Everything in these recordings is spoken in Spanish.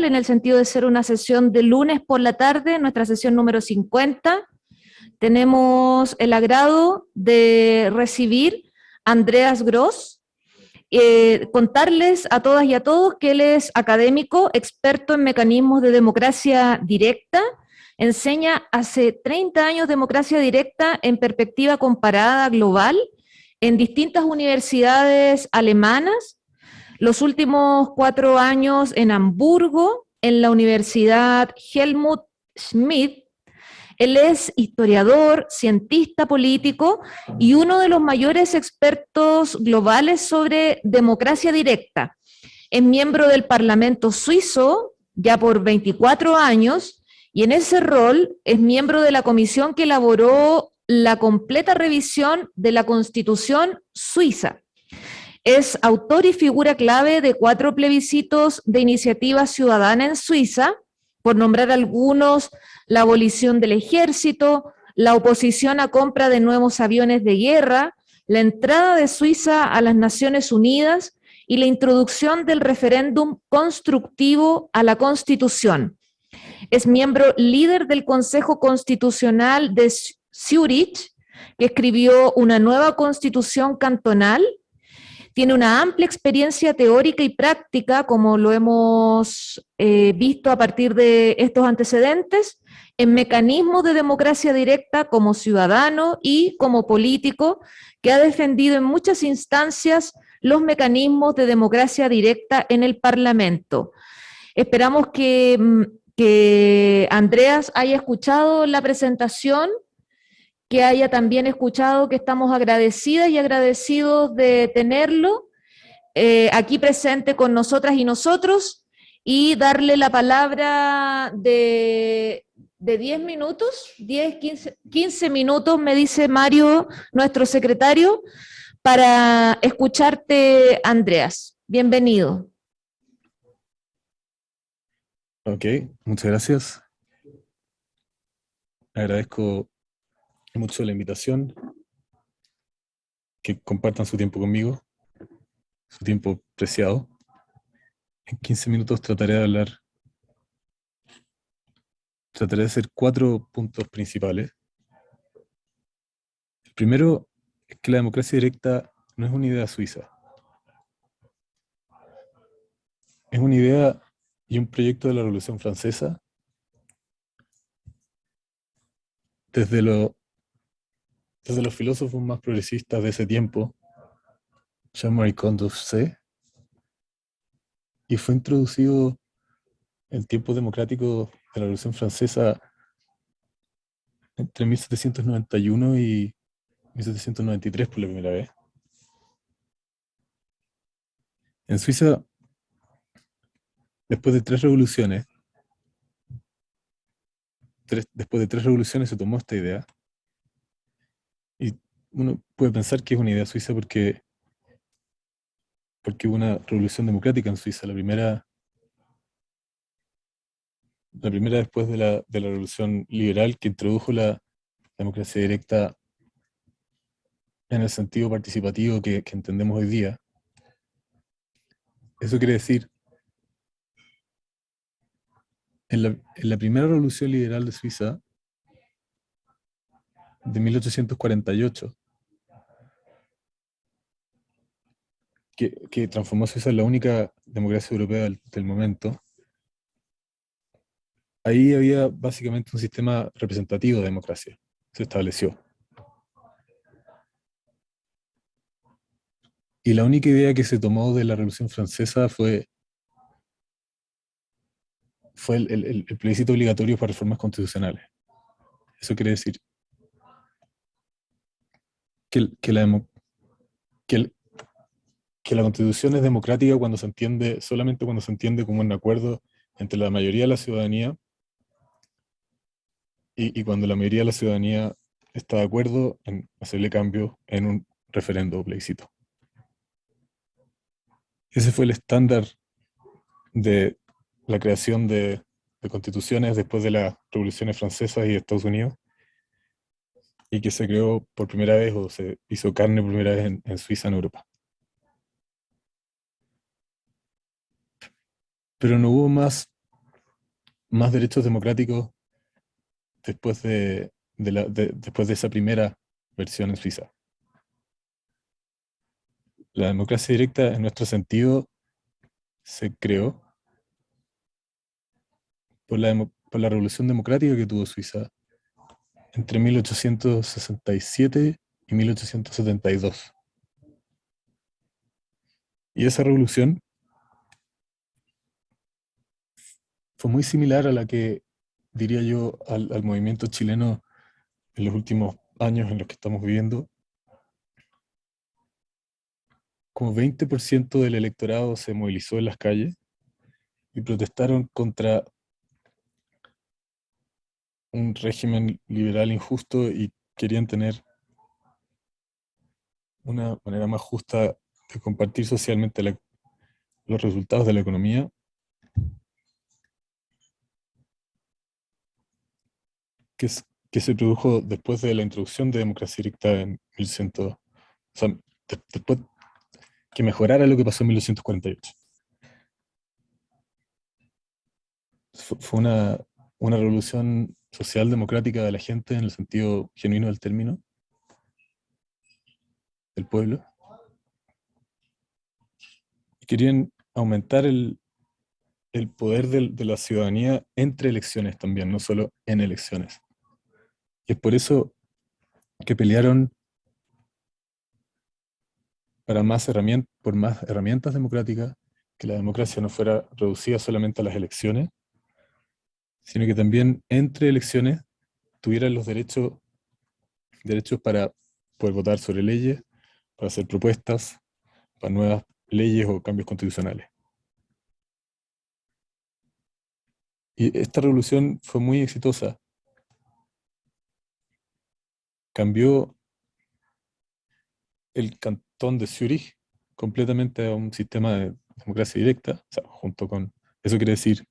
en el sentido de ser una sesión de lunes por la tarde, nuestra sesión número 50. Tenemos el agrado de recibir a Andreas Gross, contarles a todas y a todos que él es académico, experto en mecanismos de democracia directa, enseña hace 30 años democracia directa en perspectiva comparada global en distintas universidades alemanas, los últimos 4 años en Hamburgo, en la Universidad Helmut Schmidt. Él es historiador, cientista político y uno de los mayores expertos globales sobre democracia directa. Es miembro del Parlamento suizo ya por 24 años y en ese rol es miembro de la comisión que elaboró la completa revisión de la Constitución suiza. Es autor y figura clave de 4 plebiscitos de iniciativa ciudadana en Suiza, por nombrar algunos: la abolición del ejército, la oposición a compra de nuevos aviones de guerra, la entrada de Suiza a las Naciones Unidas y la introducción del referéndum constructivo a la Constitución. Es miembro líder del Consejo Constitucional de Zúrich, que escribió una nueva constitución cantonal. Tiene una amplia experiencia teórica y práctica, como lo hemos visto a partir de estos antecedentes, en mecanismos de democracia directa como ciudadano y como político, que ha defendido en muchas instancias los mecanismos de democracia directa en el Parlamento. Esperamos que Andreas haya escuchado la presentación, que haya también escuchado que estamos agradecidas y agradecidos de tenerlo aquí presente con nosotras y nosotros, y darle la palabra de 10 minutos, 15 minutos, me dice Mario, nuestro secretario, para escucharte, Andreas. Bienvenido. Ok, muchas gracias. Agradezco mucho la invitación, que compartan su tiempo conmigo, su tiempo preciado. En 15 minutos trataré de hacer 4 puntos principales. El primero es que la democracia directa no es una idea suiza. Es una idea y un proyecto de la Revolución Francesa desde los filósofos más progresistas de ese tiempo, Jean-Marie Condorcet, y fue introducido en tiempos democráticos de la Revolución Francesa entre 1791 y 1793 por la primera vez. En Suiza, después de 3 revoluciones, se tomó esta idea, y uno puede pensar que es una idea suiza porque hubo una revolución democrática en Suiza, la primera después de la revolución liberal, que introdujo la democracia directa en el sentido participativo que entendemos hoy día. Eso quiere decir, en la primera revolución liberal de Suiza, de 1848, que transformó a Suiza en la única democracia europea del momento, ahí había básicamente un sistema representativo de democracia, se estableció. Y la única idea que se tomó de la Revolución Francesa fue el plebiscito obligatorio para reformas constitucionales. Eso quiere decir que la Constitución es democrática solamente cuando se entiende como un acuerdo entre la mayoría de la ciudadanía, y cuando la mayoría de la ciudadanía está de acuerdo en hacerle cambio en un referendo o plebiscito. Ese fue el estándar de la creación de constituciones después de las revoluciones francesas y de Estados Unidos, y que se creó por primera vez, o se hizo carne por primera vez en Suiza, en Europa. Pero no hubo más más derechos democráticos después de esa primera versión en Suiza. La democracia directa, en nuestro sentido, se creó por la revolución democrática que tuvo Suiza entre 1867 y 1872. Y esa revolución fue muy similar a la que, diría yo, al movimiento chileno en los últimos años en los que estamos viviendo. Como 20% del electorado se movilizó en las calles y protestaron contra un régimen liberal injusto y querían tener una manera más justa de compartir socialmente los resultados de la economía, que se produjo después de la introducción de democracia directa en 1100, o sea, después que mejorara lo que pasó en 1948. Fue una revolución social democrática de la gente en el sentido genuino del término, del pueblo. Y querían aumentar el poder de la ciudadanía entre elecciones también, no solo en elecciones. Y es por eso que pelearon por más herramientas democráticas, que la democracia no fuera reducida solamente a las elecciones, sino que también entre elecciones tuvieran los derechos para poder votar sobre leyes, para hacer propuestas, para nuevas leyes o cambios constitucionales. Y esta revolución fue muy exitosa. Cambió el cantón de Zúrich completamente a un sistema de democracia directa, o sea, junto con, eso quiere decir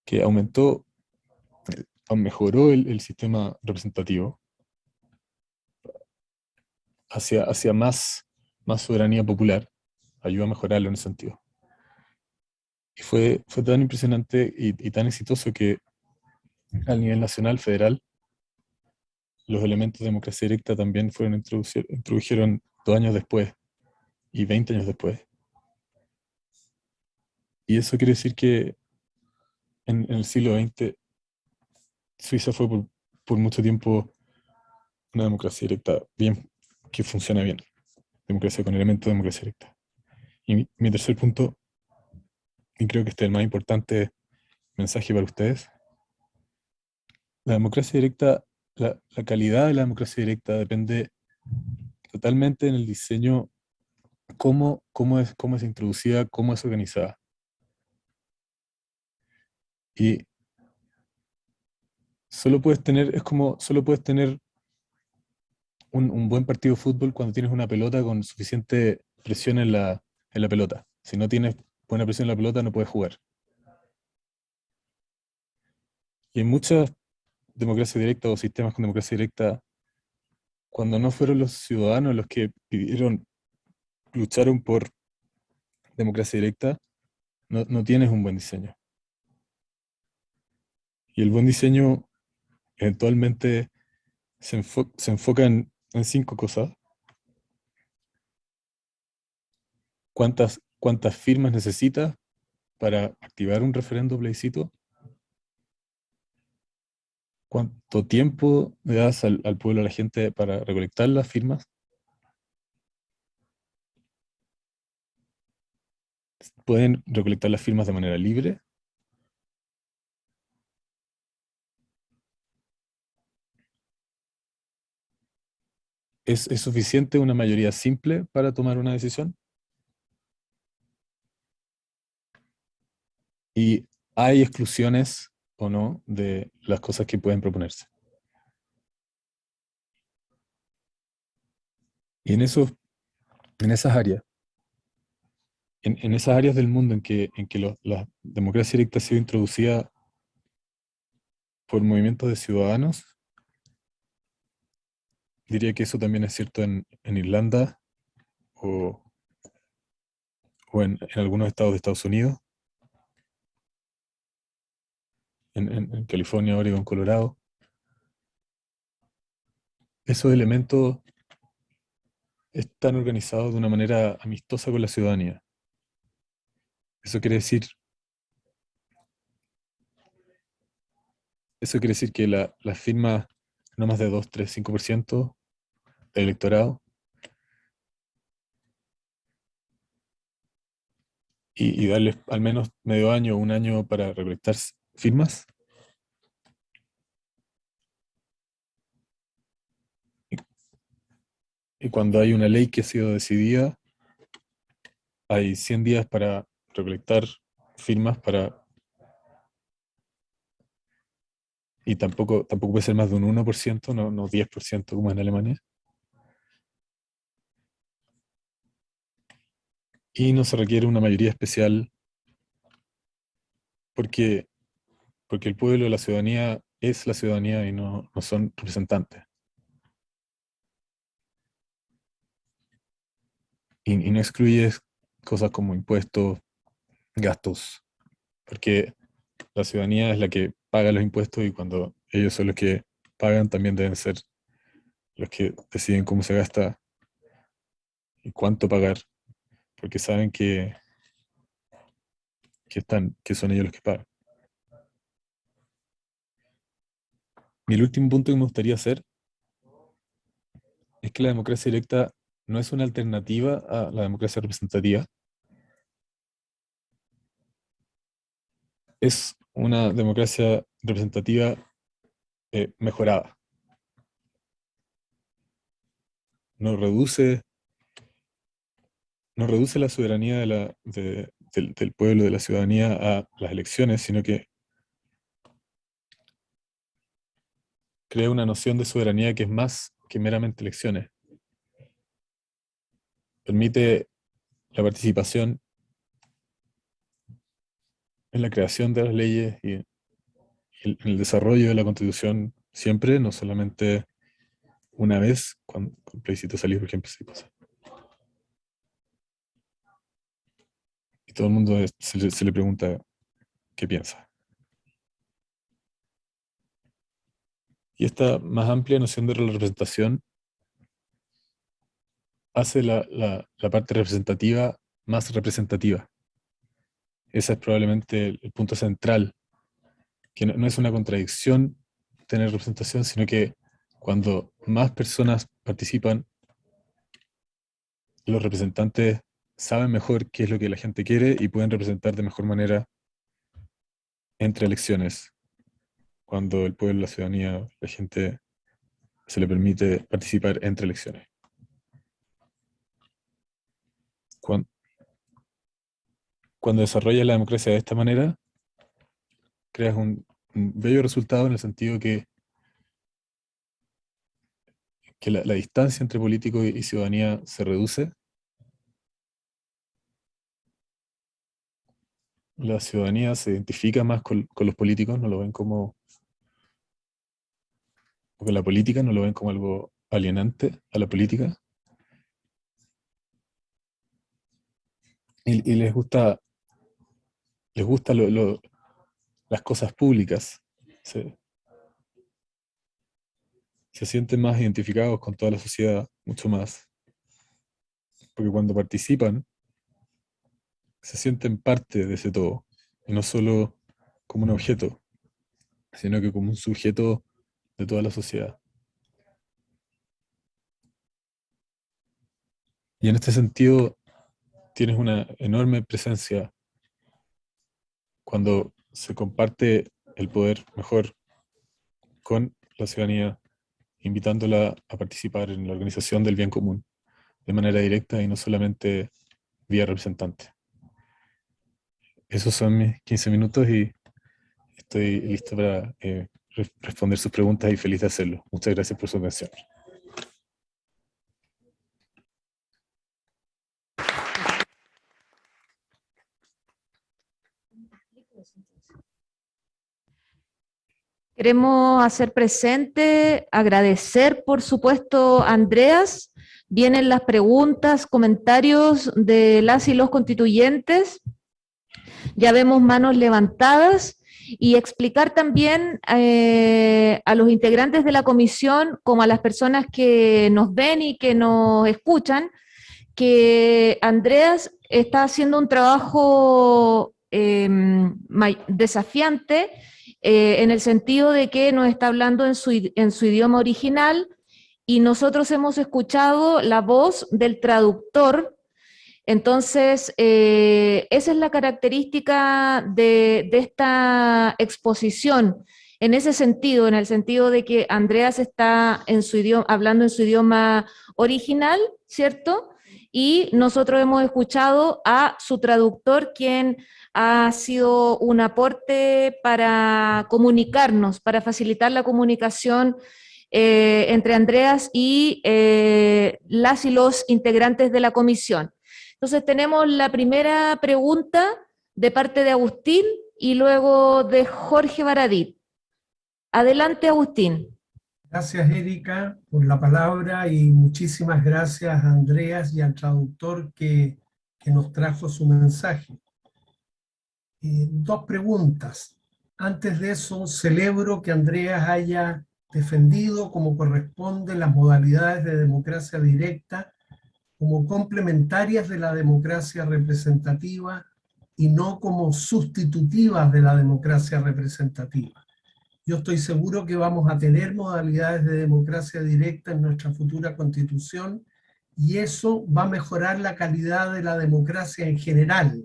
que mejoró el sistema representativo hacia más soberanía popular, ayudó a mejorarlo en ese sentido. Y fue tan impresionante y tan exitoso que al nivel nacional, federal, los elementos de democracia directa también introdujeron 2 años después y 20 años después. Y eso quiere decir que en el siglo XX Suiza fue por mucho tiempo una democracia directa bien, que funciona bien. Democracia con elementos de democracia directa. Y mi tercer punto, y creo que este es el más importante mensaje para ustedes, la democracia directa, la calidad de la democracia directa depende totalmente en el diseño, cómo es introducida, cómo es organizada. Y solo puedes tener un buen partido de fútbol cuando tienes una pelota con suficiente presión en la pelota. Si no tienes buena presión en la pelota, no puedes jugar. Y en muchas democracias directas o sistemas con democracia directa, cuando no fueron los ciudadanos los que lucharon por democracia directa, no tienes un buen diseño. Y el buen diseño eventualmente se enfoca en 5 cosas. ¿Cuántas firmas necesitas para activar un referendo plebiscito? ¿Cuánto tiempo le das al pueblo, a la gente para recolectar las firmas? ¿Pueden recolectar las firmas de manera libre? ¿Es suficiente una mayoría simple para tomar una decisión? ¿Y hay exclusiones o no de las cosas que pueden proponerse? Y en esas áreas, en esas áreas del mundo en que la democracia directa ha sido introducida por movimientos de ciudadanos, diría que eso también es cierto en Irlanda o, o en algunos estados de Estados Unidos. en California, Oregon, Colorado. Esos elementos están organizados de una manera amistosa con la ciudadanía. Eso quiere decir, que las firmas no más de 2, 3, 5% del electorado y darles al menos medio año o un año para recolectar firmas. Y cuando hay una ley que ha sido decidida, hay 100 días para recolectar firmas y tampoco puede ser más de un 1%, no 10% como en Alemania. Y no se requiere una mayoría especial porque el pueblo, la ciudadanía, es la ciudadanía y no son representantes. Y no excluyes cosas como impuestos, gastos, porque la ciudadanía es la que paga los impuestos y cuando ellos son los que pagan, también deben ser los que deciden cómo se gasta y cuánto pagar, porque saben que son ellos los que pagan. Y el último punto que me gustaría hacer es que la democracia directa no es una alternativa a la democracia representativa, es una democracia representativa mejorada. No reduce, no reduce la soberanía del pueblo, de la ciudadanía a las elecciones, sino que crea una noción de soberanía que es más que meramente elecciones. Permite la participación en la creación de las leyes y en el desarrollo de la Constitución siempre, no solamente una vez, cuando el plebiscito salió, por ejemplo, sí pasa. Y todo el mundo se le pregunta qué piensa. Y esta más amplia noción de la representación hace la parte representativa más representativa. Ese es probablemente el punto central, que no es una contradicción tener representación, sino que cuando más personas participan, los representantes saben mejor qué es lo que la gente quiere y pueden representar de mejor manera entre elecciones, cuando el pueblo, la ciudadanía, la gente se le permite participar entre elecciones. Cuando desarrollas la democracia de esta manera, creas un bello resultado en el sentido que la distancia entre político y ciudadanía se reduce. La ciudadanía se identifica más con los políticos, no lo ven como, o con la política, no lo ven como algo alienante a la política. Y les gusta las cosas públicas. Se sienten más identificados con toda la sociedad, mucho más. Porque cuando participan, se sienten parte de ese todo. Y no solo como un objeto, sino que como un sujeto de toda la sociedad. Y en este sentido, tienes una enorme presencia cuando se comparte el poder mejor con la ciudadanía, invitándola a participar en la organización del bien común de manera directa y no solamente vía representante. Esos son mis 15 minutos y estoy listo para responder sus preguntas y feliz de hacerlo. Muchas gracias por su atención. Queremos hacer presente, agradecer, por supuesto, a Andreas. Vienen las preguntas, comentarios de las y los constituyentes. Ya vemos manos levantadas y explicar también a los integrantes de la comisión, como a las personas que nos ven y que nos escuchan, que Andreas está haciendo un trabajo desafiante en el sentido de que nos está hablando en su idioma original y nosotros hemos escuchado la voz del traductor. Entonces, esa es la característica de esta exposición, en ese sentido, en el sentido de que Andreas está en su idioma, hablando en su idioma original, ¿cierto? Y nosotros hemos escuchado a su traductor, quien ha sido un aporte para comunicarnos, para facilitar la comunicación entre Andreas y las y los integrantes de la comisión. Entonces tenemos la primera pregunta de parte de Agustín y luego de Jorge Baradit. Adelante, Agustín. Gracias, Erika, por la palabra y muchísimas gracias a Andreas y al traductor que nos trajo su mensaje. Dos preguntas. Antes de eso, celebro que Andreas haya defendido como corresponde las modalidades de democracia directa como complementarias de la democracia representativa y no como sustitutivas de la democracia representativa. Yo estoy seguro que vamos a tener modalidades de democracia directa en nuestra futura constitución y eso va a mejorar la calidad de la democracia en general,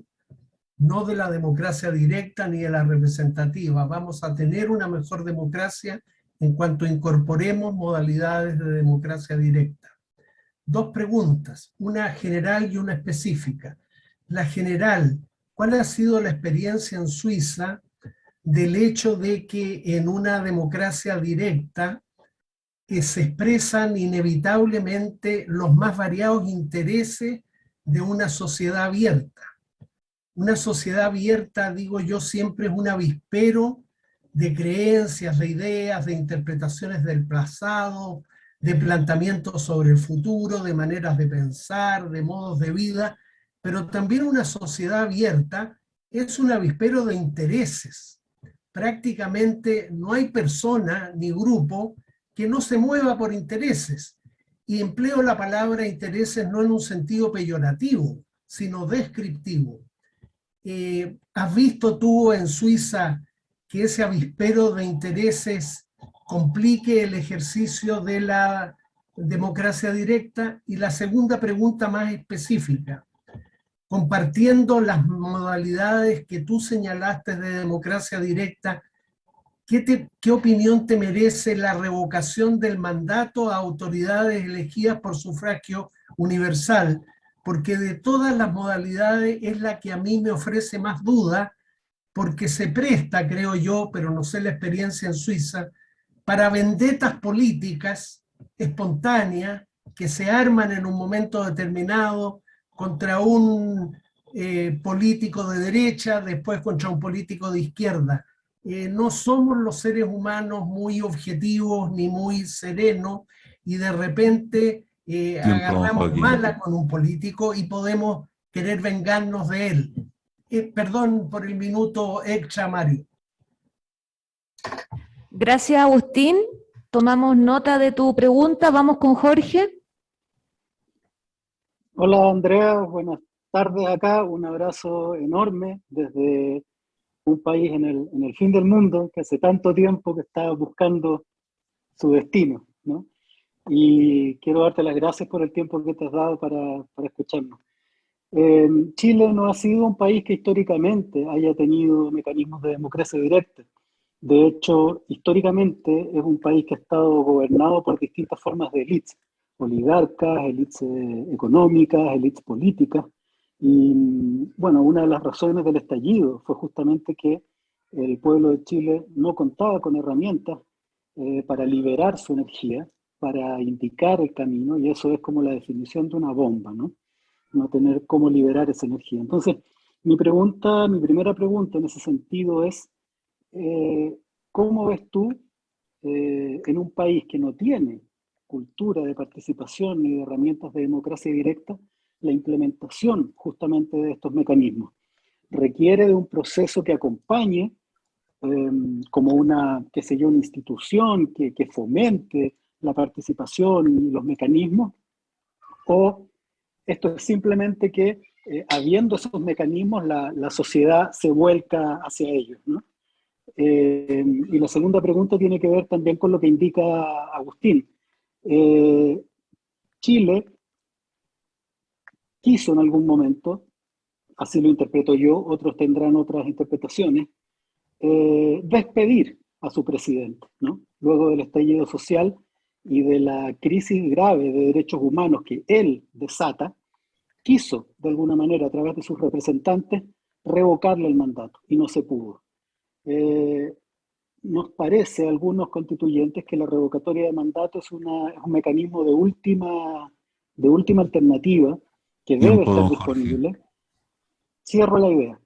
no de la democracia directa ni de la representativa. Vamos a tener una mejor democracia en cuanto incorporemos modalidades de democracia directa. Dos preguntas, una general y una específica. La general, ¿cuál ha sido la experiencia en Suiza del hecho de que en una democracia directa se expresan inevitablemente los más variados intereses de una sociedad abierta? Una sociedad abierta, digo yo, siempre es un avispero de creencias, de ideas, de interpretaciones del pasado, de planteamientos sobre el futuro, de maneras de pensar, de modos de vida, pero también una sociedad abierta es un avispero de intereses. Prácticamente no hay persona ni grupo que no se mueva por intereses. Y empleo la palabra intereses no en un sentido peyorativo, sino descriptivo. ¿Has visto tú en Suiza que ese avispero de intereses complique el ejercicio de la democracia directa? Y la segunda pregunta más específica, compartiendo las modalidades que tú señalaste de democracia directa, ¿qué opinión te merece la revocación del mandato a autoridades elegidas por sufragio universal? Porque de todas las modalidades es la que a mí me ofrece más duda, porque se presta, creo yo, pero no sé la experiencia en Suiza, para vendetas políticas espontáneas que se arman en un momento determinado contra un político de derecha, después contra un político de izquierda. No somos los seres humanos muy objetivos ni muy serenos y de repente agarramos mala con un político y podemos querer vengarnos de él. Perdón por el minuto extra, Mario. Gracias, Agustín. Tomamos nota de tu pregunta. Vamos con Jorge. Hola, Andrea. Buenas tardes acá. Un abrazo enorme desde un país en el fin del mundo que hace tanto tiempo que está buscando su destino, ¿no? Y quiero darte las gracias por el tiempo que te has dado para escucharnos. Chile no ha sido un país que históricamente haya tenido mecanismos de democracia directa. De hecho, históricamente es un país que ha estado gobernado por distintas formas de élites, oligarcas, élites económicas, élites políticas. Y bueno, una de las razones del estallido fue justamente que el pueblo de Chile no contaba con herramientas para liberar su energía, para indicar el camino, y eso es como la definición de una bomba, ¿no? No tener cómo liberar esa energía. Entonces, mi primera pregunta en ese sentido es, ¿cómo ves tú en un país que no tiene cultura de participación ni de herramientas de democracia directa, la implementación justamente de estos mecanismos? ¿Requiere de un proceso que acompañe como una, qué sé yo, una institución que fomente la participación y los mecanismos, o esto es simplemente que habiendo esos mecanismos la sociedad se vuelca hacia ellos, ¿no? Y la segunda pregunta tiene que ver también con lo que indica Agustín. Chile quiso en algún momento, así lo interpreto yo, otros tendrán otras interpretaciones, despedir a su presidente, ¿no? Luego del estallido social y de la crisis grave de derechos humanos que él desata, quiso de alguna manera a través de sus representantes revocarle el mandato y no se pudo. Nos parece a algunos constituyentes que la revocatoria de mandato es un mecanismo de última alternativa que debe estar disponible. Cierro la idea.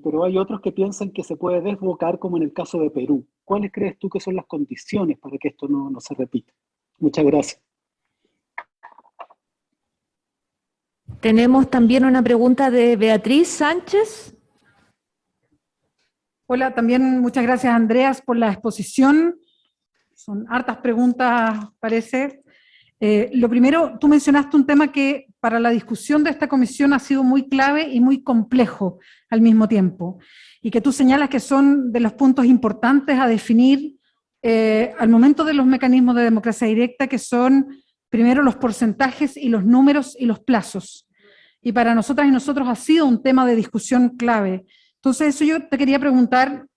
Pero hay otros que piensan que se puede desbocar, como en el caso de Perú. ¿Cuáles crees tú que son las condiciones para que esto no se repita? Muchas gracias. Tenemos también una pregunta de Beatriz Sánchez. Hola, también muchas gracias, Andreas, por la exposición. Son hartas preguntas, parece. Lo primero, tú mencionaste un tema que para la discusión de esta comisión ha sido muy clave y muy complejo al mismo tiempo, y que tú señalas que son de los puntos importantes a definir al momento de los mecanismos de democracia directa, que son primero los porcentajes y los números y los plazos. Y para nosotras y nosotros ha sido un tema de discusión clave. Entonces, eso yo te quería preguntar,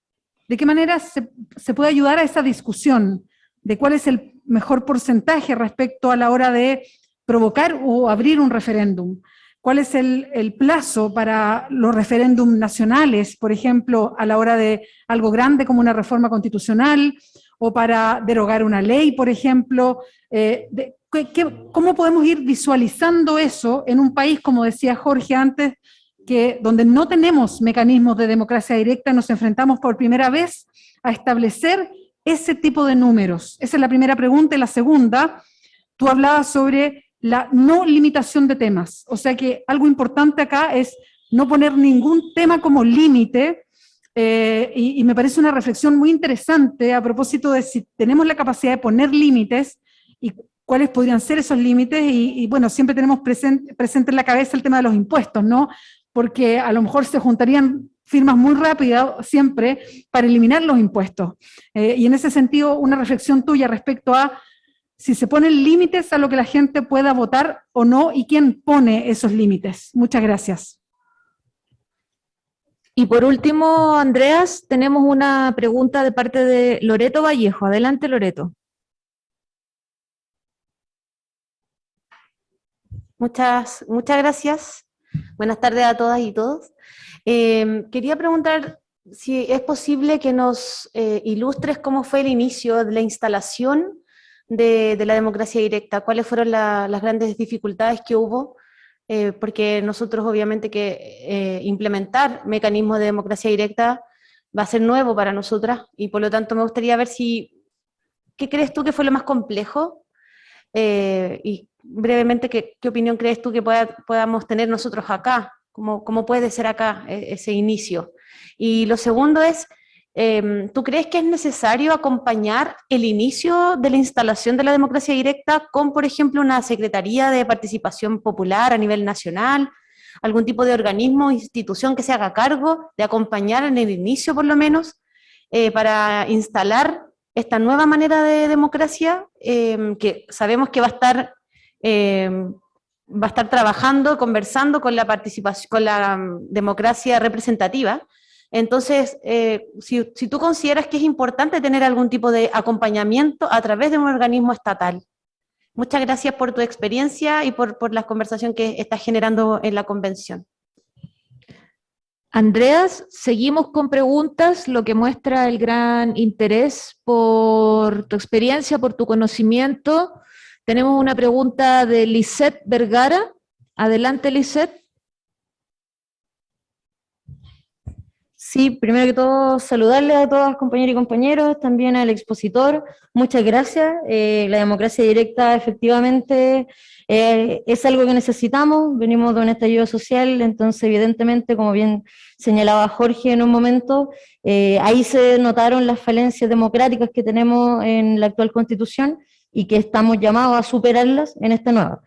¿de qué manera se puede ayudar a esa discusión de cuál es el mejor porcentaje respecto a la hora de provocar o abrir un referéndum? ¿Cuál es el plazo para los referéndums nacionales, por ejemplo, a la hora de algo grande como una reforma constitucional, o para derogar una ley, por ejemplo? ¿Cómo podemos ir visualizando eso en un país, como decía Jorge antes, donde no tenemos mecanismos de democracia directa, nos enfrentamos por primera vez a establecer ese tipo de números? Esa es la primera pregunta. Y la segunda, tú hablabas sobre la no limitación de temas. O sea que algo importante acá es no poner ningún tema como límite, y me parece una reflexión muy interesante a propósito de si tenemos la capacidad de poner límites y cuáles podrían ser esos límites. Y bueno, siempre tenemos presente en la cabeza el tema de los impuestos, ¿no? Porque a lo mejor se juntarían firmas muy rápidas siempre para eliminar los impuestos. Y en ese sentido, una reflexión tuya respecto a si se ponen límites a lo que la gente pueda votar o no, y quién pone esos límites. Muchas gracias. Y por último, Andreas, tenemos una pregunta de parte de Loreto Vallejo. Adelante, Loreto. Muchas gracias. Buenas tardes a todas y todos. Quería preguntar si es posible que nos ilustres cómo fue el inicio de la instalación de la democracia directa, cuáles fueron las grandes dificultades que hubo, porque nosotros obviamente que implementar mecanismos de democracia directa va a ser nuevo para nosotras, y por lo tanto me gustaría ver ¿qué crees tú que fue lo más complejo? Y brevemente, ¿qué opinión crees tú que podamos tener nosotros acá? ¿Cómo puede ser acá ese inicio? Y lo segundo es, ¿tú crees que es necesario acompañar el inicio de la instalación de la democracia directa con, por ejemplo, una Secretaría de Participación Popular a nivel nacional, algún tipo de organismo o institución que se haga cargo de acompañar en el inicio, por lo menos, para instalar esta nueva manera de democracia, que sabemos que va a estar trabajando, conversando con la participación, con la democracia representativa? Entonces, si tú consideras que es importante tener algún tipo de acompañamiento a través de un organismo estatal. Muchas gracias por tu experiencia y por la conversación que estás generando en la convención. Andreas, seguimos con preguntas, lo que muestra el gran interés por tu experiencia, por tu conocimiento. Tenemos una pregunta de Lisette Vergara. Adelante, Lisette. Sí, primero que todo, saludarles a todas compañeras y compañeros, también al expositor. Muchas gracias. La democracia directa efectivamente es algo que necesitamos. Venimos de un estallido social, entonces evidentemente, como bien señalaba Jorge en un momento, ahí se notaron las falencias democráticas que tenemos en la actual Constitución y que estamos llamados a superarlas en esta nueva.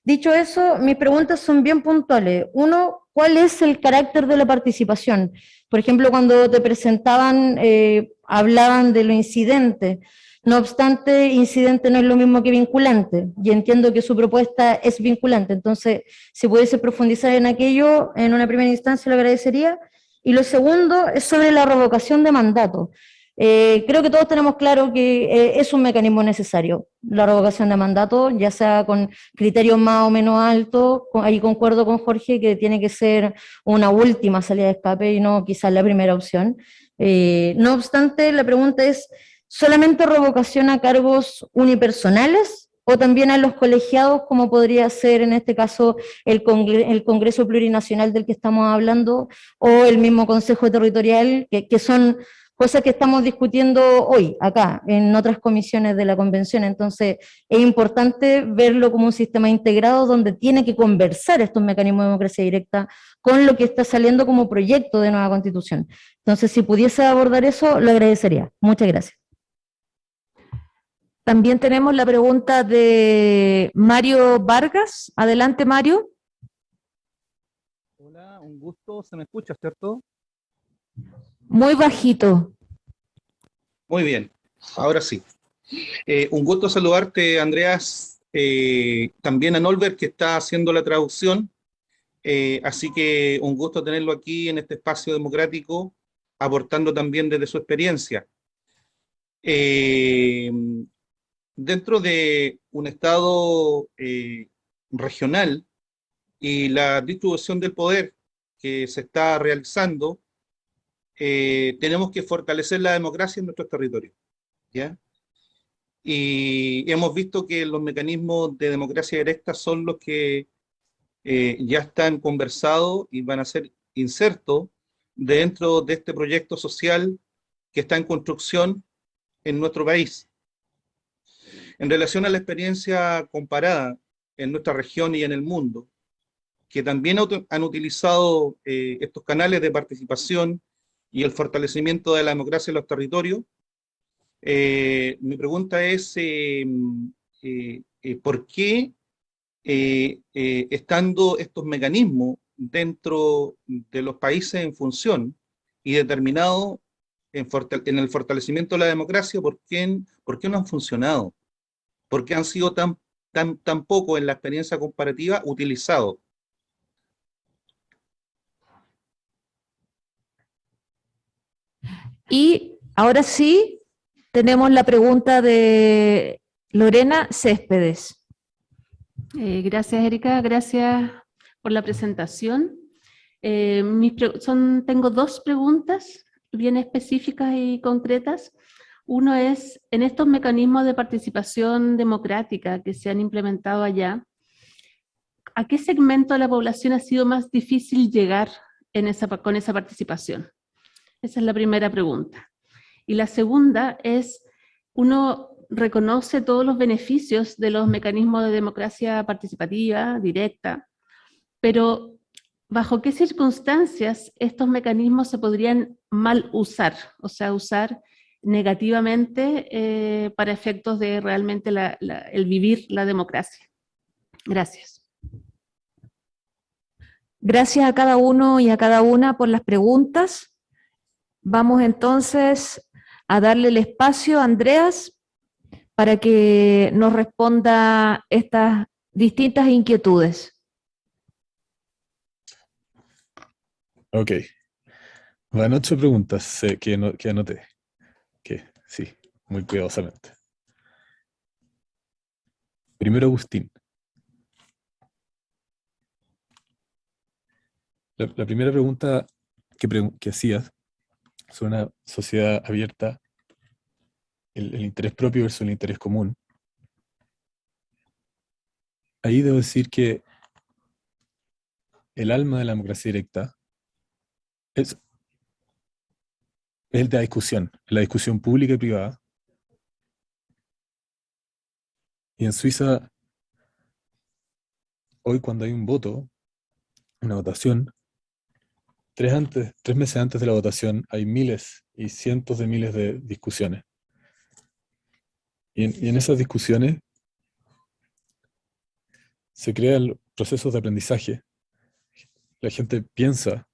Dicho eso, mis preguntas son bien puntuales. Uno, ¿cuál es el carácter de la participación? Por ejemplo, cuando te presentaban, hablaban de los incidentes. No obstante, incidente no es lo mismo que vinculante, y entiendo que su propuesta es vinculante. Entonces, si pudiese profundizar en aquello, en una primera instancia lo agradecería. Y lo segundo es sobre la revocación de mandato. Creo que todos tenemos claro que es un mecanismo necesario, la revocación de mandato, ya sea con criterios más o menos altos. Ahí concuerdo con Jorge que tiene que ser una última salida de escape y no quizás la primera opción. No obstante, la pregunta es, ¿solamente revocación a cargos unipersonales o también a los colegiados, como podría ser en este caso el Congreso Plurinacional del que estamos hablando, o el mismo Consejo Territorial, que son cosas que estamos discutiendo hoy, acá, en otras comisiones de la convención? Entonces, es importante verlo como un sistema integrado donde tiene que conversar estos mecanismos de democracia directa con lo que está saliendo como proyecto de nueva constitución. Entonces, si pudiese abordar eso, lo agradecería. Muchas gracias. También tenemos la pregunta de Mario Vargas. Adelante, Mario. Hola, un gusto. ¿Se me escucha, cierto? Muy bajito. Muy bien, ahora sí. Un gusto saludarte, Andreas, también a Nolbert, que está haciendo la traducción. Así que un gusto tenerlo aquí en este espacio democrático, aportando también desde su experiencia. Eh, Dentro de un Estado regional y la distribución del poder que se está realizando, tenemos que fortalecer la democracia en nuestros territorios, ¿ya? Y hemos visto que los mecanismos de democracia directa son los que ya están conversados y van a ser insertos dentro de este proyecto social que está en construcción en nuestro país. En relación a la experiencia comparada en nuestra región y en el mundo, que también han utilizado estos canales de participación y el fortalecimiento de la democracia en los territorios, mi pregunta es, ¿por qué, estando estos mecanismos dentro de los países en función y determinados en el fortalecimiento de la democracia, por qué no han funcionado? ¿Por qué han sido tan poco en la experiencia comparativa utilizados? Y ahora sí, tenemos la pregunta de Lorena Céspedes. Gracias, Erika. Gracias por la presentación. Tengo dos preguntas bien específicas y concretas. Uno es, en estos mecanismos de participación democrática que se han implementado allá, ¿a qué segmento de la población ha sido más difícil llegar con esa participación? Esa es la primera pregunta. Y la segunda es, uno reconoce todos los beneficios de los mecanismos de democracia participativa, directa, pero ¿bajo qué circunstancias estos mecanismos se podrían mal usar? O sea, usar negativamente para efectos de realmente el vivir la democracia. Gracias. Gracias a cada uno y a cada una por las preguntas. Vamos entonces a darle el espacio a Andreas para que nos responda estas distintas inquietudes. Ok. Van 8 preguntas que anoté. Que sí, muy cuidadosamente. Primero, Agustín. La primera pregunta que hacías sobre una sociedad abierta, el interés propio versus el interés común. Ahí debo decir que el alma de la democracia directa es es el de la discusión pública y privada. Y en Suiza, hoy cuando hay un voto, una votación, 3 meses antes de la votación hay miles y cientos de miles de discusiones. Y en esas discusiones se crean procesos de aprendizaje. La gente piensa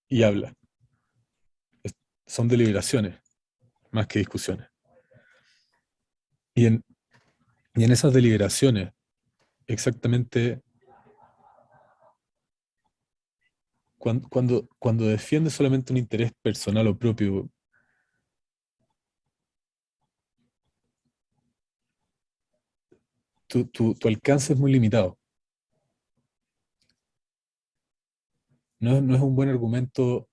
y habla. Son deliberaciones más que discusiones. Y en esas deliberaciones, exactamente cuando defiendes solamente un interés personal o propio, tu alcance es muy limitado. No es un buen argumento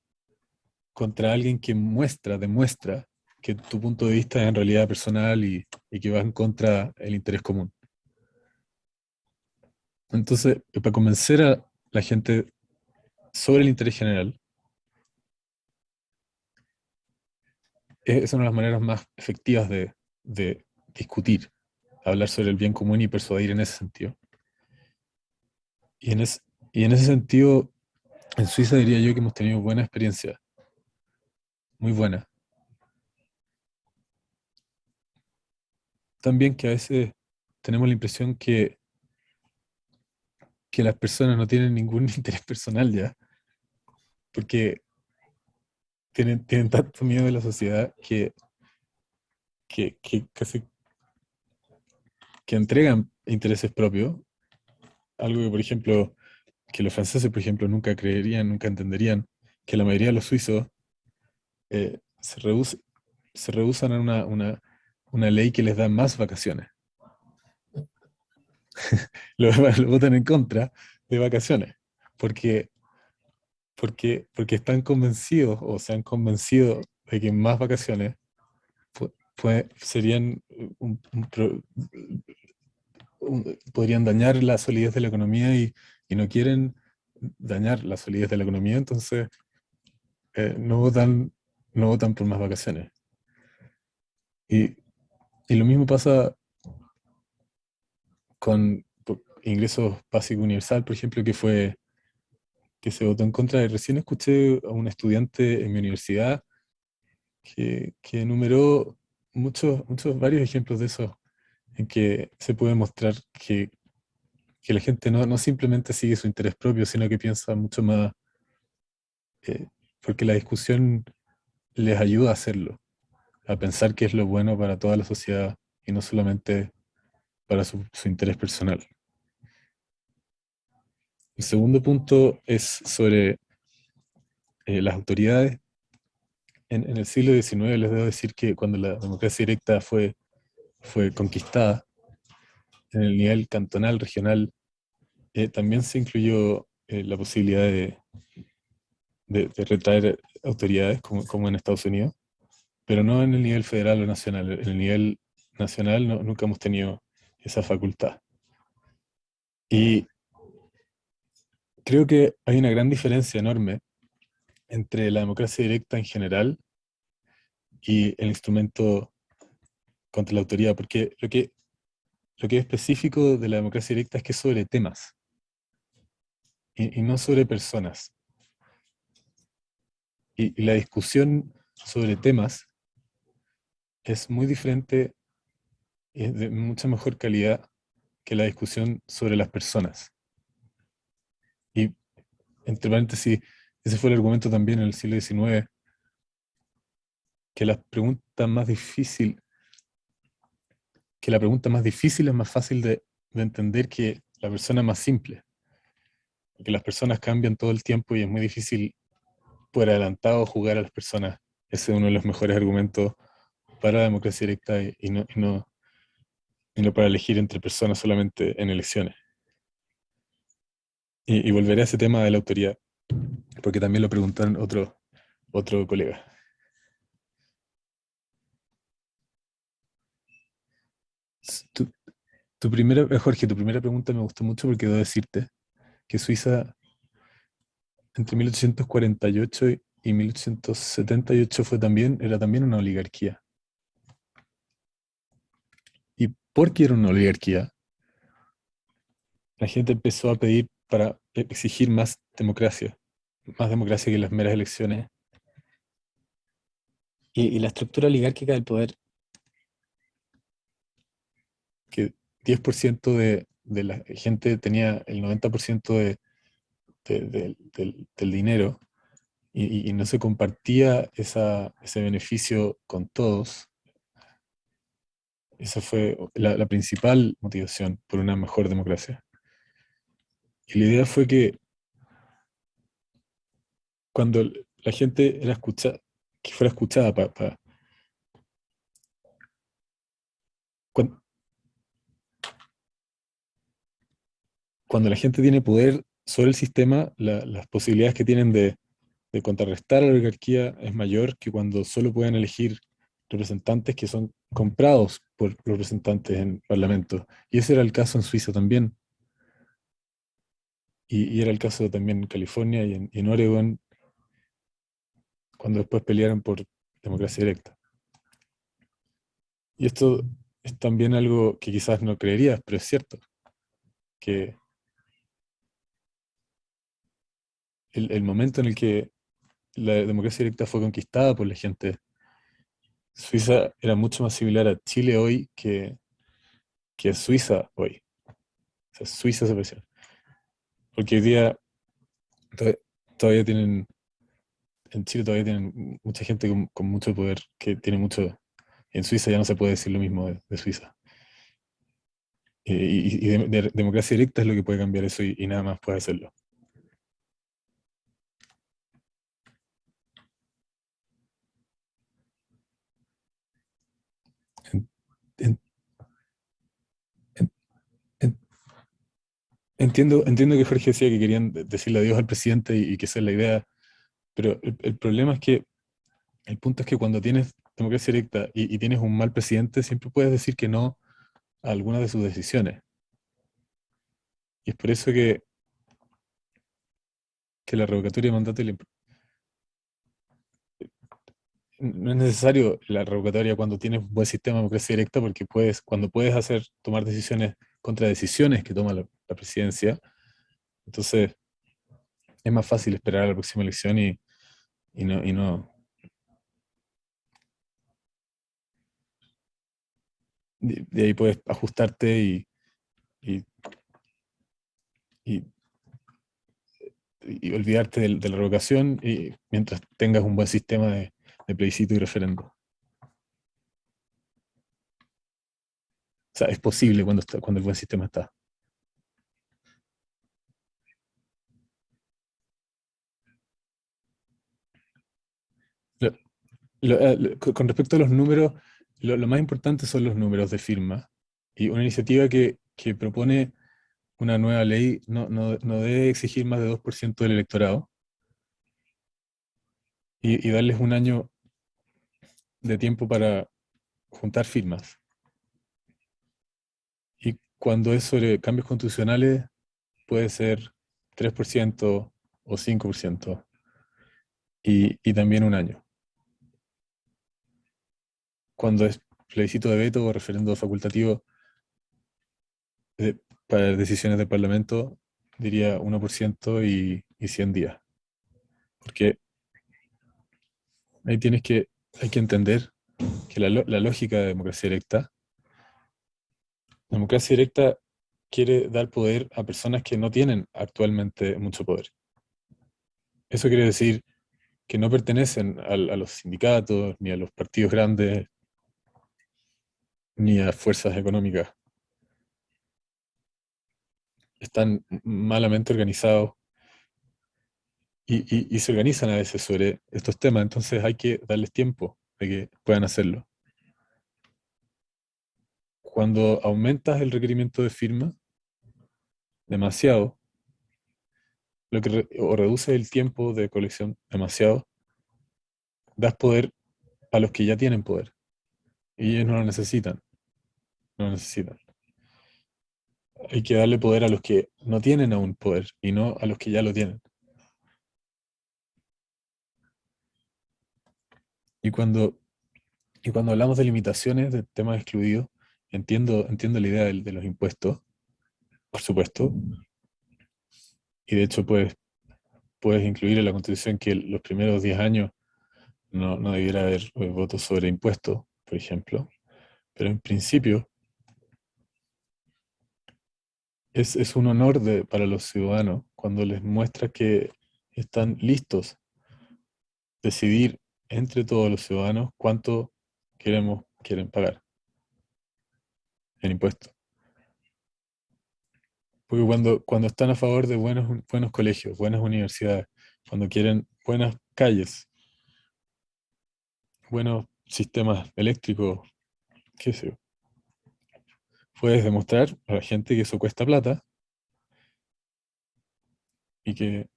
contra alguien que demuestra que tu punto de vista es en realidad personal y que va en contra del interés común. Entonces, para convencer a la gente sobre el interés general, es una de las maneras más efectivas de discutir, hablar sobre el bien común y persuadir en ese sentido. Y en ese sentido, en Suiza diría yo que hemos tenido buena experiencia, muy buena. También que a veces tenemos la impresión que las personas no tienen ningún interés personal ya, porque tienen tanto miedo de la sociedad que casi que entregan intereses propios, algo que, por ejemplo, que los franceses, por ejemplo, nunca creerían, nunca entenderían, que la mayoría de los suizos se rehusan a una ley que les da más vacaciones. lo votan en contra de vacaciones, porque están convencidos o se han convencido de que más vacaciones serían podrían dañar la solidez de la economía y no quieren dañar la solidez de la economía, entonces no votan por más vacaciones. Y lo mismo pasa con ingresos básicos universal, por ejemplo, que se votó en contra. Recién escuché a un estudiante en mi universidad que enumeró varios ejemplos de eso, en que se puede mostrar que la gente no simplemente sigue su interés propio, sino que piensa mucho más, porque la discusión les ayuda a hacerlo, a pensar qué es lo bueno para toda la sociedad y no solamente para su interés personal. El segundo punto es sobre las autoridades. En el siglo XIX les debo decir que cuando la democracia directa fue conquistada, en el nivel cantonal, regional, también se incluyó la posibilidad de retraer autoridades como en Estados Unidos, pero no en el nivel federal o nacional. En el nivel nacional nunca hemos tenido esa facultad. Y creo que hay una gran diferencia enorme entre la democracia directa en general y el instrumento contra la autoridad, porque lo que es específico de la democracia directa es que es sobre temas y no sobre personas. Y la discusión sobre temas es muy diferente, es de mucha mejor calidad que la discusión sobre las personas. Y, entre paréntesis, ese fue el argumento también en el siglo XIX, que la pregunta más difícil es más fácil de entender que la persona más simple. Porque las personas cambian todo el tiempo y es muy difícil por adelantado jugar a las personas. Ese es uno de los mejores argumentos para la democracia directa y no para elegir entre personas solamente en elecciones. Y volveré a ese tema de la autoridad, porque también lo preguntaron otro colega. Jorge, tu primera pregunta me gustó mucho porque debo decirte que Suiza, entre 1848 y 1878 era también una oligarquía. Y porque era una oligarquía, la gente empezó a pedir para exigir más democracia que las meras elecciones. Y la estructura oligárquica del poder, que 10% de la gente tenía el 90% del dinero y no se compartía ese beneficio con todos. Esa fue la principal motivación por una mejor democracia. Y la idea fue que cuando la gente era escuchada, que fuera escuchada cuando la gente tiene poder sobre el sistema, las posibilidades que tienen de contrarrestar a la oligarquía es mayor que cuando solo pueden elegir representantes que son comprados por representantes en parlamento. Y ese era el caso en Suiza también. Y era el caso también en California y en Oregon, cuando después pelearon por democracia directa. Y esto es también algo que quizás no creerías, pero es cierto, que el momento en el que la democracia directa fue conquistada por la gente, Suiza era mucho más similar a Chile hoy que Suiza hoy. O sea, Suiza se pareció. Porque hoy día to- todavía tienen, en Chile todavía tienen mucha gente con mucho poder, que tiene mucho. En Suiza ya no se puede decir lo mismo de Suiza. Y democracia directa es lo que puede cambiar eso y nada más puede hacerlo. En- en- en- en- entiendo que Jorge decía que querían decirle adiós al presidente y que esa es la idea, pero el problema es que el punto es que cuando tienes democracia directa y tienes un mal presidente, siempre puedes decir que no a algunas de sus decisiones. Y es por eso que la revocatoria de mandato no es necesario la revocatoria cuando tienes un buen sistema de democracia directa, porque cuando puedes tomar decisiones contra decisiones que toma la presidencia, entonces es más fácil esperar a la próxima elección y no. De ahí puedes ajustarte y, y- y olvidarte de la revocación mientras tengas un buen sistema de plebiscito y referendo. O sea, es posible cuando el buen sistema está. Lo- con respecto a los números, lo más importante son los números de firma. Y una iniciativa que propone una nueva ley no debe exigir más de 2% del electorado y darles un año de tiempo para juntar firmas. Y cuando es sobre cambios constitucionales, puede ser 3% o 5% y también un año. Cuando es plebiscito de veto o referendo facultativo para decisiones del Parlamento, diría 1% y 100 días. Porque ahí hay que entender que la lógica de democracia directa quiere dar poder a personas que no tienen actualmente mucho poder. Eso quiere decir que no pertenecen a los sindicatos, ni a los partidos grandes, ni a fuerzas económicas. Están malamente organizados y se organizan a veces sobre estos temas, entonces hay que darles tiempo de que puedan hacerlo. Cuando aumentas el requerimiento de firma demasiado, o reduces el tiempo de colección demasiado, das poder a los que ya tienen poder y ellos no lo necesitan, no lo necesitan. Hay que darle poder a los que no tienen aún poder y no a los que ya lo tienen. Y cuando, y cuando hablamos de limitaciones, de temas excluidos, entiendo la idea de los impuestos, por supuesto, y de hecho puedes incluir en la Constitución que los primeros 10 años no debiera haber votos sobre impuestos, por ejemplo, pero en principio es un honor para los ciudadanos cuando les muestra que están listos a decidir entre todos los ciudadanos cuánto quieren pagar en impuestos. Porque cuando están a favor de buenos colegios, buenas universidades, cuando quieren buenas calles, buenos sistemas eléctricos, qué sé yo, puedes demostrar a la gente que eso cuesta plata y que,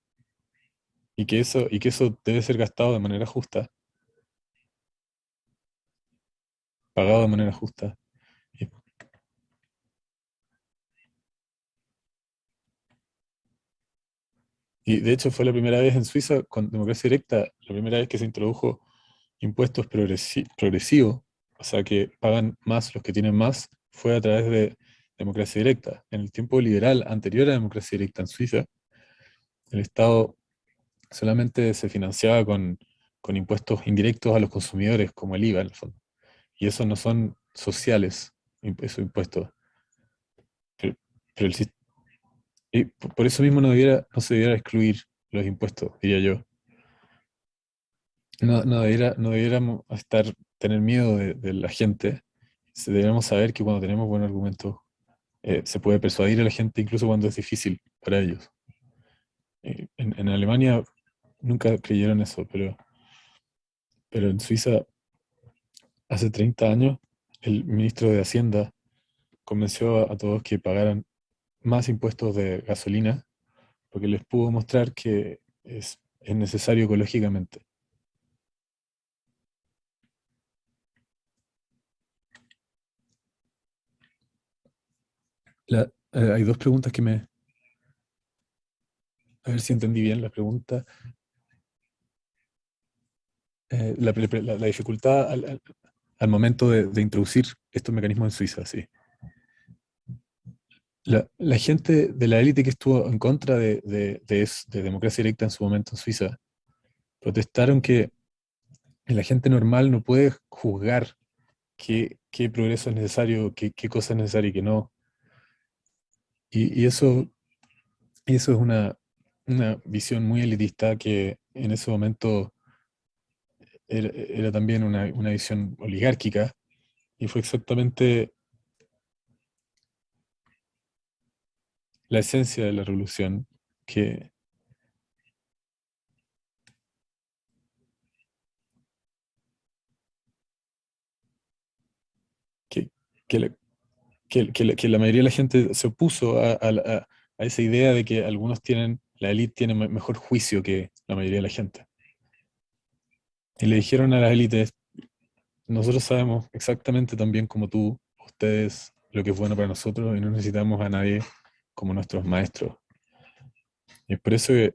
y que eso debe ser gastado de manera justa, pagado de manera justa. Y, y de hecho fue la primera vez en Suiza, con democracia directa, la primera vez que se introdujo impuestos progresivos, o sea que pagan más los que tienen más, fue a través de democracia directa. En el tiempo liberal anterior a democracia directa en Suiza, el Estado solamente se financiaba con impuestos indirectos a los consumidores, como el IVA en el fondo. Y esos no son sociales, esos impuestos. Pero, pero y por eso mismo no se debiera excluir los impuestos, diría yo. No debiéramos tener miedo de la gente. Deberíamos saber que cuando tenemos buenos argumentos, se puede persuadir a la gente incluso cuando es difícil para ellos. En Alemania nunca creyeron eso, pero en Suiza hace 30 años el ministro de Hacienda convenció a todos que pagaran más impuestos de gasolina porque les pudo mostrar que es necesario ecológicamente. Hay dos preguntas a ver si entendí bien la pregunta. La dificultad al momento de introducir estos mecanismos en Suiza, sí. La gente de la élite que estuvo en contra de democracia directa en su momento en Suiza protestaron que la gente normal no puede juzgar qué progreso es necesario, qué cosa es necesaria y qué no. Y eso es una visión muy elitista que en ese momento era también una visión oligárquica y fue exactamente la esencia de la revolución que, que, que la, que la mayoría de la gente se opuso a esa idea de que la élite tiene mejor juicio que la mayoría de la gente. Y le dijeron a las élites, nosotros sabemos exactamente tan bien como tú, ustedes, lo que es bueno para nosotros y no necesitamos a nadie como nuestros maestros. Y es por eso que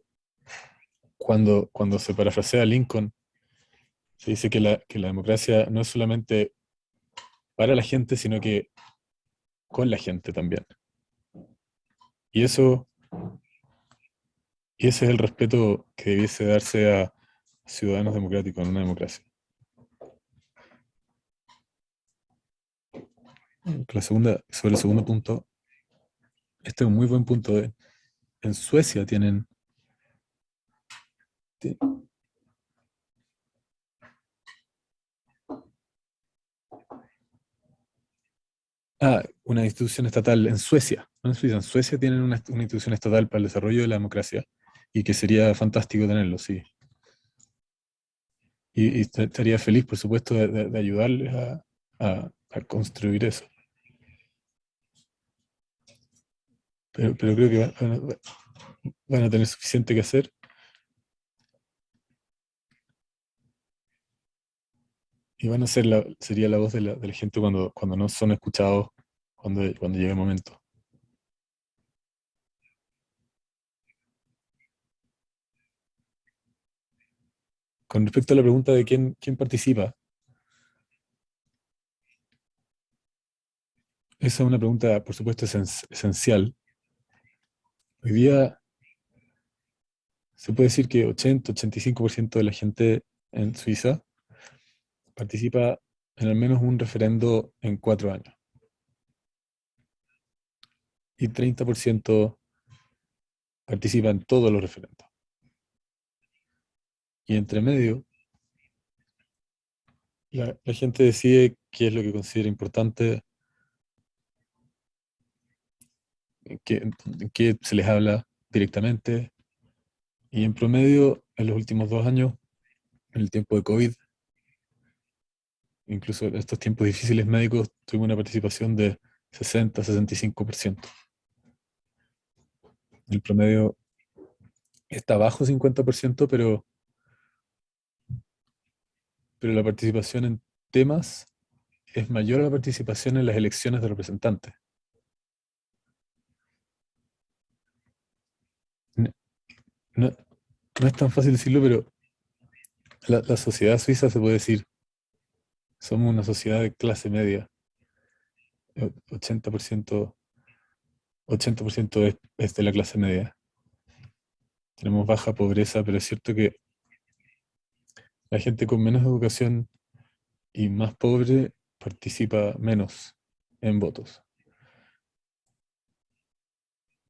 cuando se parafrasea a Lincoln, se dice que la democracia no es solamente para la gente, sino que con la gente también. Y eso, y ese es el respeto que debiese darse a ciudadanos democráticos en una democracia. Sobre el segundo punto, este es un muy buen punto. En Suecia tienen ti- una institución estatal en Suecia, no en Suiza. En Suecia tienen una institución estatal para el desarrollo de la democracia y que sería fantástico tenerlo, sí. Y estaría feliz, por supuesto, de ayudarles a construir eso. Pero creo que van a tener suficiente que hacer. Y van a ser sería la voz de la gente cuando no son escuchados, cuando llegue el momento. Con respecto a la pregunta de quién participa, esa es una pregunta, por supuesto, esencial. Hoy día se puede decir que 80-85% de la gente en Suiza participa en al menos un referendo en 4 años. Y 30% participa en todos los referendos. Y entre medio, la gente decide qué es lo que considera importante, qué se les habla directamente. Y en promedio, en los últimos 2 años, en el tiempo de COVID, incluso en estos tiempos difíciles médicos, tuvimos una participación de 60-65%. El promedio está bajo 50%, pero la participación en temas es mayor a la participación en las elecciones de representantes. No, no es tan fácil decirlo, pero la sociedad suiza, se puede decir, somos una sociedad de clase media. 80% es de la clase media. Tenemos baja pobreza, pero es cierto que la gente con menos educación y más pobre participa menos en votos.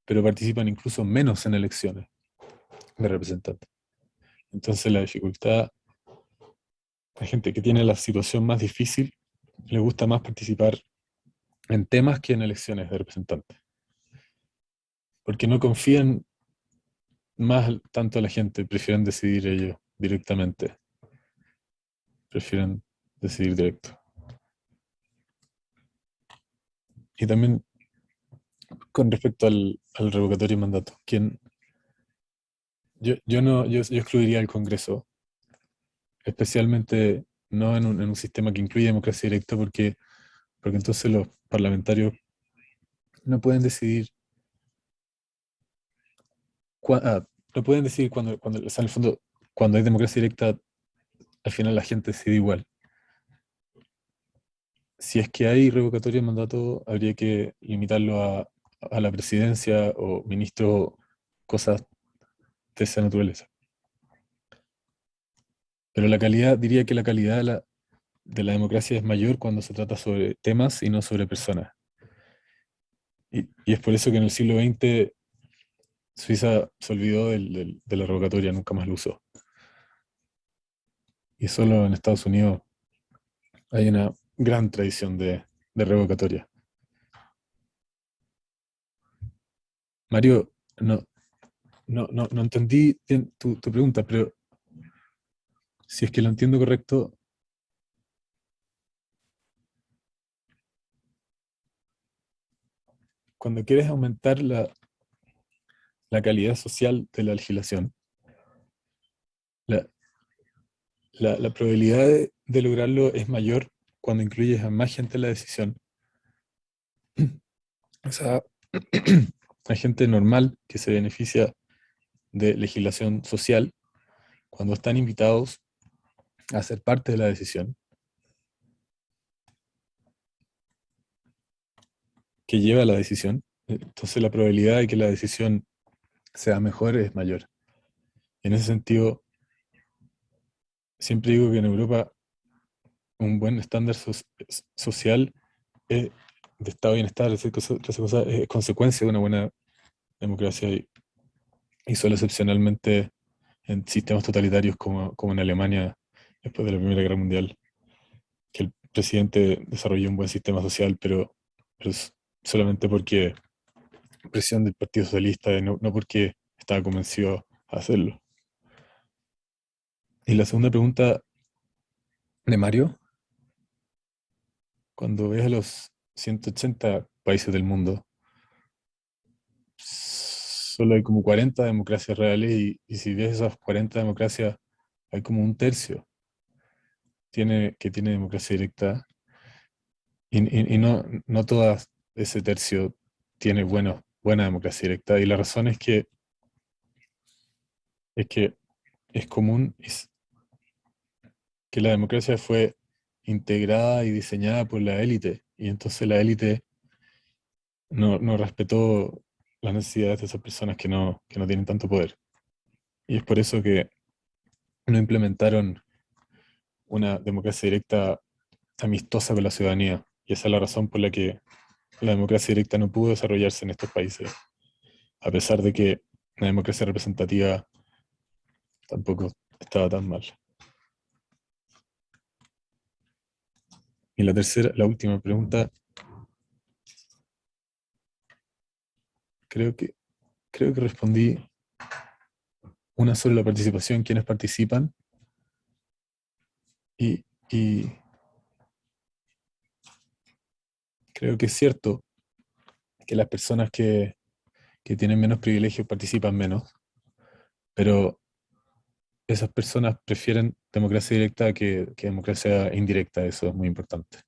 Pero participan incluso menos en elecciones de representantes. Entonces la dificultad, la gente que tiene la situación más difícil, le gusta más participar en temas que en elecciones de representantes. Porque no confían más tanto a la gente, prefieren decidir ellos directamente. Prefieren decidir directo. Y también con respecto al revocatorio de mandato, yo excluiría al Congreso, especialmente no en un sistema que incluye democracia directa, porque entonces los parlamentarios no pueden decidir no pueden decidir cuando, o sea, en el fondo, cuando hay democracia directa, al final la gente decide igual. Si es que hay revocatorio de mandato, habría que limitarlo a la presidencia o ministro, cosas de esa naturaleza. Pero diría que la calidad de la democracia es mayor cuando se trata sobre temas y no sobre personas. Y es por eso que en el siglo XX Suiza se olvidó de la revocatoria, nunca más lo usó. Y solo en Estados Unidos hay una gran tradición de revocatoria. Mario, no entendí bien tu pregunta, pero si es que lo entiendo correcto, cuando quieres aumentar la calidad social de la legislación, la, la probabilidad de lograrlo es mayor cuando incluyes a más gente en la decisión. O sea, hay gente normal que se beneficia de legislación social cuando están invitados a ser parte de la decisión que lleva a la decisión. Entonces la probabilidad de que la decisión sea mejor es mayor. En ese sentido, siempre digo que en Europa un buen estándar social de estado de bienestar, es consecuencia de una buena democracia y solo excepcionalmente en sistemas totalitarios como en Alemania después de la Primera Guerra Mundial, que el presidente desarrolló un buen sistema social, pero es solamente porque presión del Partido Socialista, no porque estaba convencido a hacerlo. Y la segunda pregunta de Mario, cuando ves a los 180 países del mundo, solo hay como 40 democracias reales y si ves esas 40 democracias, hay como un tercio que tiene democracia directa y no todas ese tercio tiene buena democracia directa. Y la razón es que es común que la democracia fue integrada y diseñada por la élite, y entonces la élite no respetó las necesidades de esas personas que no tienen tanto poder. Y es por eso que no implementaron una democracia directa amistosa con la ciudadanía. Y esa es la razón por la que la democracia directa no pudo desarrollarse en estos países, a pesar de que la democracia representativa tampoco estaba tan mal. Y la última pregunta, creo que respondí una sobre la participación, quiénes participan, y creo que es cierto que las personas que tienen menos privilegios participan menos, pero esas personas prefieren democracia directa que democracia indirecta, eso es muy importante.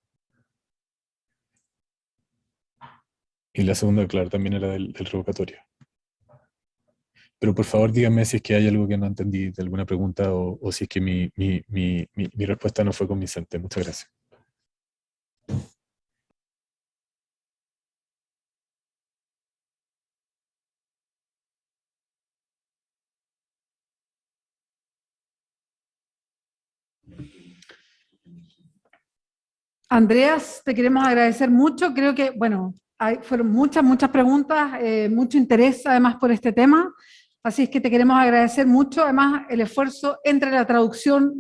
Y la segunda, claro, también era del revocatorio. Pero por favor díganme si es que hay algo que no entendí de alguna pregunta o si es que mi respuesta no fue convincente. Muchas gracias. Andreas, te queremos agradecer mucho. Creo que, bueno, fueron muchas preguntas, mucho interés además por este tema. Así es que te queremos agradecer mucho, además, el esfuerzo entre la traducción